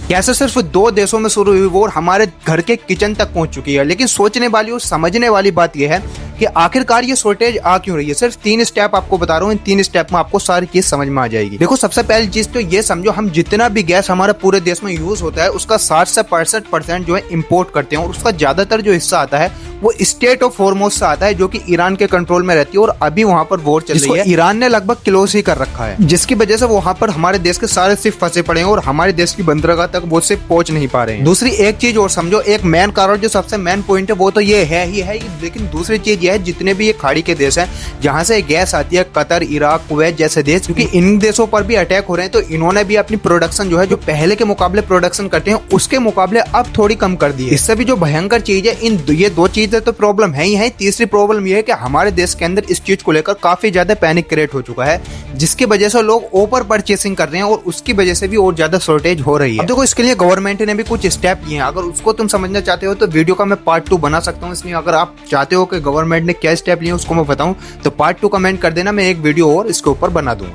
कैसे सिर्फ 2 देशों में शुरू हुई वो और हमारे घर के किचन तक पहुंच चुकी है। लेकिन सोचने वाली और समझने वाली बात यह है कि आखिरकार ये शॉर्टेज आ क्यों रही है। सिर्फ 3 स्टेप आपको बता रहा हूँ, इन 3 स्टेप में आपको सारी चीज समझ में आ जाएगी। देखो, सबसे पहली चीज तो ये समझो, हम जितना भी गैस हमारे पूरे देश में यूज होता है उसका 60 से 65% जो है इम्पोर्ट करते हैं, और उसका ज्यादातर जो हिस्सा आता है वो स्टेट ऑफ हॉर्मुज से आता है, जो कि ईरान के कंट्रोल में रहती है। और अभी वहां पर वॉर चल रही है, ईरान ने लगभग क्लोज ही कर रखा है, जिसकी वजह से वहां पर हमारे देश के सारे शिप फंसे पड़े हैं और हमारे देश की बंदरगाह तक वो शिप पहुंच नहीं पा रहे हैं। दूसरी एक चीज और समझो, एक मेन कारण जो सबसे मेन पॉइंट है वो तो ये है ही है, लेकिन दूसरी चीज ये है, जितने भी ये खाड़ी के देश हैं जहां से गैस आती है, कतर, इराक, कुवैत जैसे देश, क्योंकि इन देशों पर भी अटैक हो रहे हैं, तो इन्होंने भी अपनी प्रोडक्शन जो है, जो पहले के मुकाबले प्रोडक्शन करते हैं उसके मुकाबले अब थोड़ी कम कर दी है। इससे भी जो भयंकर चीज है, ये 2 चीजें तो प्रॉब्लम है ही है। तीसरी प्रॉब्लम यह है कि हमारे देश के अंदर इस चीज को लेकर काफी ज्यादा पैनिक क्रिएट हो चुका है, जिसकी वजह से लोग ओवर परचेसिंग कर रहे हैं और उसकी वजह से भी और ज्यादा शॉर्टेज हो रही है। अब देखो, इसके लिए गवर्नमेंट ने भी कुछ स्टेप लिए हैं। अगर उसको तुम समझना चाहते हो तो वीडियो का मैं पार्ट 2 बना सकता हूँ। इसलिए अगर आप चाहते हो कि गवर्नमेंट ने क्या स्टेप लिए उसको मैं बताऊं, तो पार्ट 2 कमेंट कर देना, मैं एक वीडियो और इसके ऊपर बना दूंगा।